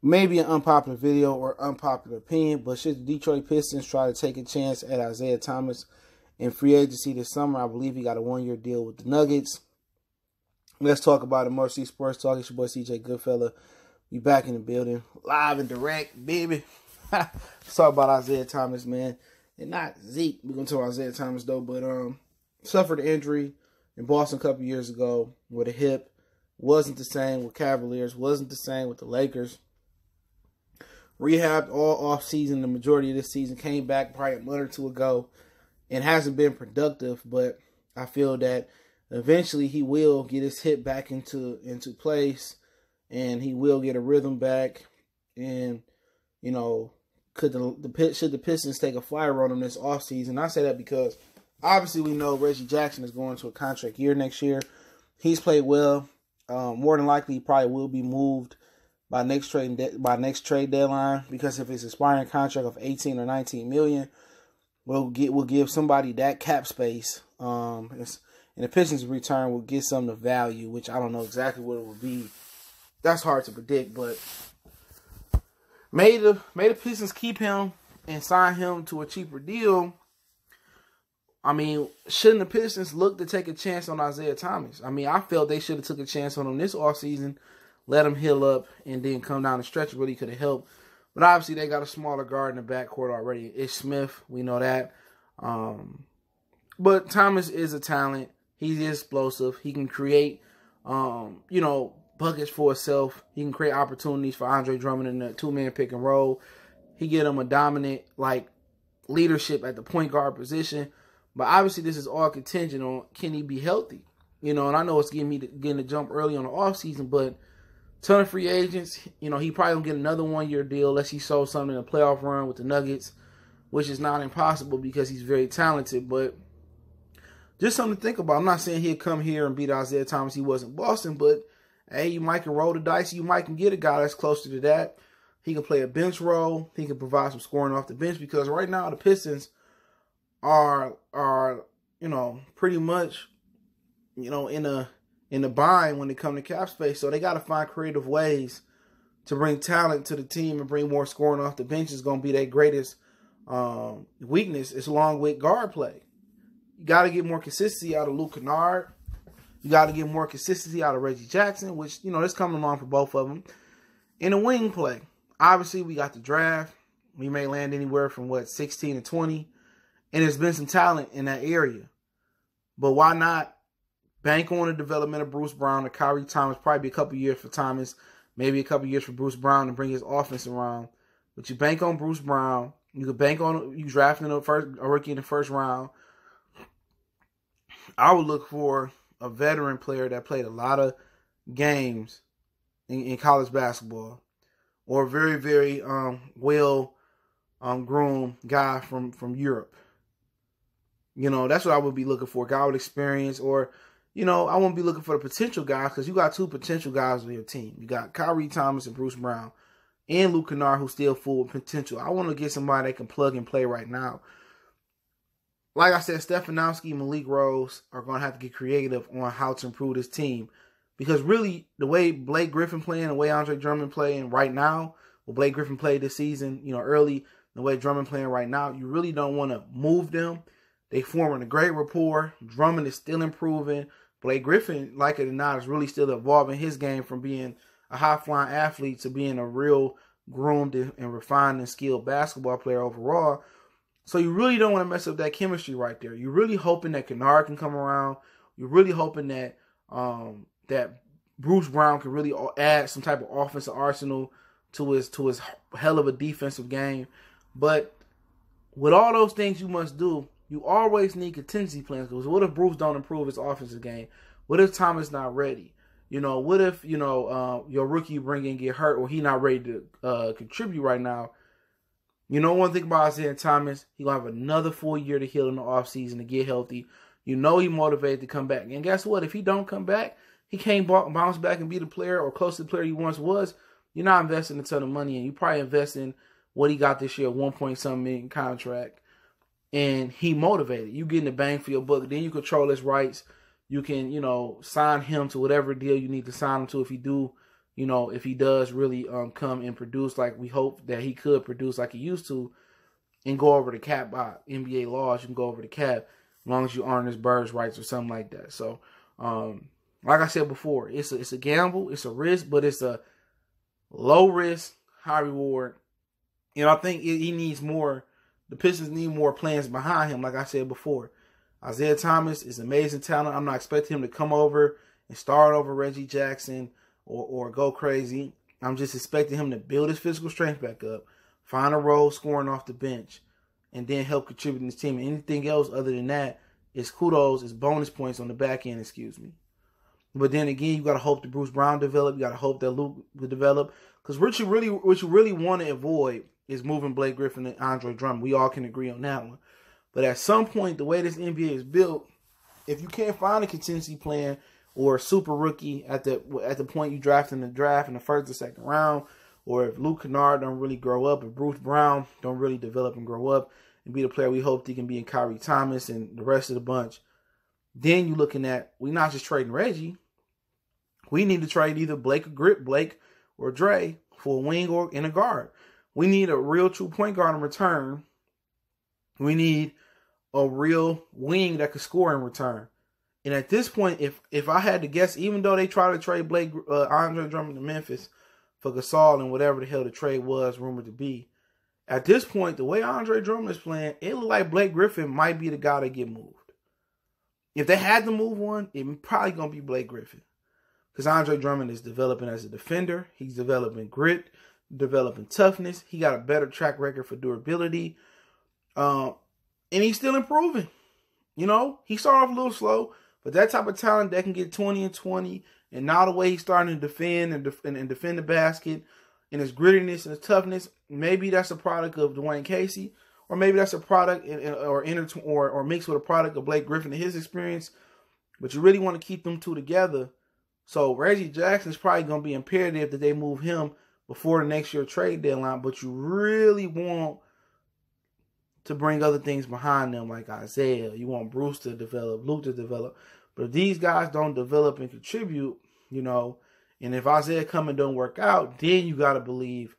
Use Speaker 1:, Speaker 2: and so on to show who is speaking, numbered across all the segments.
Speaker 1: maybe an unpopular video or unpopular opinion, but should the Detroit Pistons try to take a chance at Isaiah Thomas in free agency this summer? I believe he got a 1-year deal with the Nuggets. Let's talk about it. Mercy Sports Talk. It's your boy CJ Goodfella. We back in the building, live and direct, baby. Let's talk about Isaiah Thomas, man. And not Zeke. We're going to talk about Isaiah Thomas, though. But suffered an injury in Boston a couple years ago with a hip. Wasn't the same with Cavaliers. Wasn't the same with the Lakers. Rehabbed all offseason. The majority of this season came back probably a month or two ago. And hasn't been productive. But I feel that eventually he will get his hip back into place. And he will get a rhythm back. And, you know, should the Pistons take a flyer on him this offseason? I say that because obviously we know Reggie Jackson is going to a contract year next year. He's played well. More than likely, he probably will be moved by next trade deadline, because if his expiring contract of 18 or 19 million, we'll give somebody that cap space. And the Pistons return will get some of the value, which I don't know exactly what it will be. That's hard to predict, but May the Pistons keep him and sign him to a cheaper deal. I mean, shouldn't the Pistons look to take a chance on Isaiah Thomas? I mean, I felt they should have took a chance on him this offseason, let him heal up, and then come down the stretch. Really could have helped. But obviously, they got a smaller guard in the backcourt already. Ish Smith, we know that. But Thomas is a talent. He's explosive. He can create, buckets for himself. He can create opportunities for Andre Drummond in the two-man pick and roll. He get him a dominant, leadership at the point guard position. But obviously, this is all contingent on, can he be healthy? And I know it's getting the jump early on the offseason, but ton of free agents. He probably going to get another 1-year deal unless he shows something in a playoff run with the Nuggets, which is not impossible because he's very talented. But just something to think about. I'm not saying he'll come here and beat Isaiah Thomas. He wasn't Boston, but hey, you might can roll the dice. You might can get a guy that's closer to that. He can play a bench role. He can provide some scoring off the bench, because right now the Pistons are pretty much in the bind when it comes to cap space. So they got to find creative ways to bring talent to the team and bring more scoring off the bench. Is going to be their greatest weakness. It's along with guard play. You got to get more consistency out of Luke Kennard. You got to get more consistency out of Reggie Jackson, which, it's coming along for both of them. In the wing play, obviously we got the draft. We may land anywhere from, 16 to 20. And there's been some talent in that area. But why not bank on the development of Bruce Brown or Kyrie Thomas? Probably be a couple years for Thomas, maybe a couple years for Bruce Brown to bring his offense around. But you bank on Bruce Brown. You could bank on you drafting a rookie in the first round. I would look for a veteran player that played a lot of games in college basketball, or a very, very well groomed guy from Europe. That's what I would be looking for. A guy with experience, or, I won't be looking for the potential guys, because you got two potential guys on your team. You got Kyrie Thomas and Bruce Brown, and Luke Kennard, who's still full of potential. I want to get somebody that can plug and play right now. Like I said, Stefanowski and Malik Rose are going to have to get creative on how to improve this team. Because really, the way Blake Griffin playing, the way Andre Drummond playing right now, well, Blake Griffin played this season, early, the way Drummond playing right now, you really don't want to move them. They forming a great rapport. Drummond is still improving. Blake Griffin, like it or not, is really still evolving his game from being a high-flying athlete to being a real groomed and refined and skilled basketball player overall. So you really don't want to mess up that chemistry right there. You're really hoping that Kennard can come around. You're really hoping that that Bruce Brown can really add some type of offensive arsenal to his hell of a defensive game. But with all those things you must do, you always need contingency plans. Because what if Bruce don't improve his offensive game? What if Thomas not ready? What if your rookie you bring in get hurt, or he not ready to contribute right now? One thing about Isaiah Thomas, he going to have another full year to heal in the offseason to get healthy. He motivated to come back. And guess what? If he don't come back, he can't bounce back and be the player or close to the player he once was. You're not investing a ton of money, and you probably invest in what he got this year, 1-point-something million contract. And he motivated. You getting the bang for your buck. Then you control his rights. You can, sign him to whatever deal you need to sign him to if you do, if he does really come and produce like we hope that he could produce like he used to, and go over the cap by NBA laws, you can go over the cap as long as you earn his birds rights or something like that. So, like I said before, it's a gamble, it's a risk, but it's a low risk, high reward. I think he needs more. The Pistons need more plans behind him. Like I said before, Isaiah Thomas is amazing talent. I'm not expecting him to come over and start over Reggie Jackson or go crazy. I'm just expecting him to build his physical strength back up, find a role scoring off the bench, and then help contribute to this team. Anything else other than that is kudos, is bonus points on the back end, But then again, you got to hope that Bruce Brown develop. You got to hope that Luke will develop. Because what you really want to avoid is moving Blake Griffin and Andre Drummond. We all can agree on that one. But at some point, the way this NBA is built, if you can't find a contingency plan or a super rookie at the point you draft in the draft in the first or second round, or if Luke Kennard don't really grow up, if Bruce Brown don't really develop and grow up and be the player we hoped he can be in Kyrie Thomas and the rest of the bunch, then you're looking at, we're not just trading Reggie. We need to trade either Blake or Dre for a wing or in a guard. We need a real true point guard in return. We need a real wing that could score in return. And at this point, if I had to guess, even though they try to trade Andre Drummond to Memphis for Gasol and whatever the hell the trade was rumored to be, at this point, the way Andre Drummond is playing, it looks like Blake Griffin might be the guy to get moved. If they had to move one, it's probably going to be Blake Griffin. Because Andre Drummond is developing as a defender. He's developing grit, developing toughness. He got a better track record for durability. And he's still improving. He started off a little slow, but that type of talent that can get 20 and 20, and now the way he's starting to defend and defend the basket, and his grittiness and his toughness, maybe that's a product of Dwayne Casey, or maybe that's a product or mixed with a product of Blake Griffin and his experience. But you really want to keep them two together. So Reggie Jackson is probably going to be imperative that they move him before the next year trade deadline. But you really want to bring other things behind them like Isaiah. You want Bruce to develop, Luke to develop. But if these guys don't develop and contribute, and if Isaiah come and don't work out, then you got to believe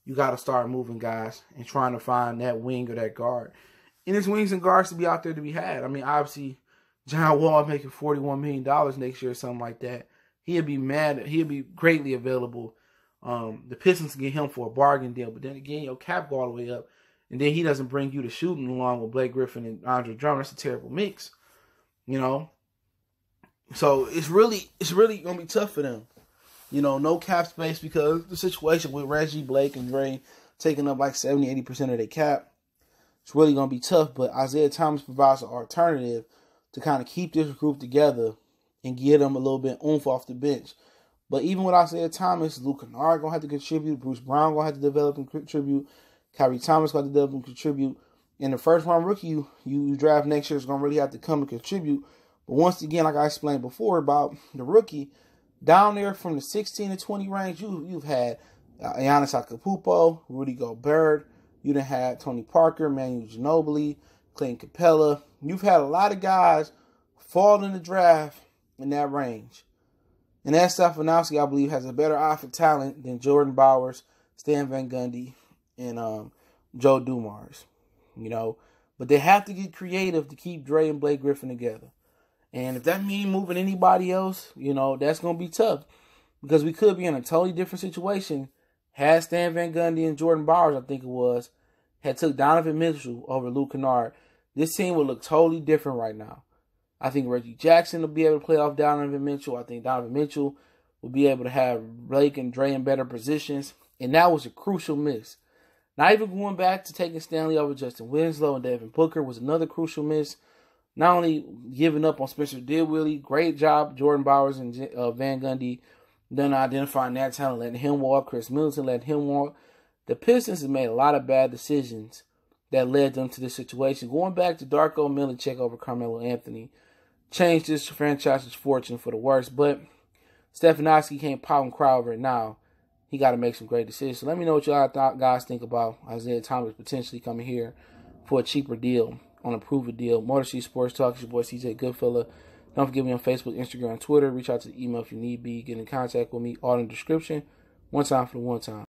Speaker 1: you got to start moving guys and trying to find that wing or that guard. And there's wings and guards to be out there to be had. I mean, obviously, John Wall making $41 million next year or something like that. He'd be mad. He'd be greatly available. The Pistons can get him for a bargain deal. But then again, your cap go all the way up. And then he doesn't bring you the shooting along with Blake Griffin and Andre Drummond. That's a terrible mix. So it's really going to be tough for them. No cap space because the situation with Reggie, Blake, and Dre taking up like 70-80% of their cap. It's really going to be tough. But Isaiah Thomas provides an alternative to kind of keep this group together and get them a little bit oomph off the bench. But even with Isaiah Thomas, Luke Kennard going to have to contribute. Bruce Brown going to have to develop and contribute. Kyrie Thomas going to develop and contribute. And the first round rookie you draft next year is going to really have to come and contribute. But once again, like I explained before about the rookie, down there from the 16 to 20 range, you've had Giannis Antetokounmpo, Rudy Gobert. You done had Tony Parker, Manu Ginobili, Clint Capella. You've had a lot of guys fall in the draft in that range. And that Stefanowski, I believe, has a better eye for talent than Jordan Bowers, Stan Van Gundy, and Joe Dumars. But they have to get creative to keep Dre and Blake Griffin together. And if that means moving anybody else, that's going to be tough. Because we could be in a totally different situation had Stan Van Gundy and Jordan Bowers, I think it was, had took Donovan Mitchell over Luke Kennard. This team would look totally different right now. I think Reggie Jackson will be able to play off Donovan Mitchell. I think Donovan Mitchell will be able to have Blake and Dre in better positions. And that was a crucial miss. Not even going back to taking Stanley over Justin Winslow and Devin Booker was another crucial miss. Not only giving up on Spencer Dinwiddie, great job, Jordan Bowers and Van Gundy, done identifying that talent, letting him walk. Chris Middleton letting him walk. The Pistons have made a lot of bad decisions that led them to this situation. Going back to Darko Milicic over Carmelo Anthony changed this franchise's fortune for the worse. But Stefanowski can't pop and cry over it now. He got to make some great decisions. So let me know what y'all guys think about Isaiah Thomas potentially coming here for a cheaper deal, on a proven deal. Motor City Sports Talk, it's your boy CJ Goodfella. Don't forget me on Facebook, Instagram, Twitter. Reach out to the email if you need be. Get in contact with me. All in the description. One time for the one time.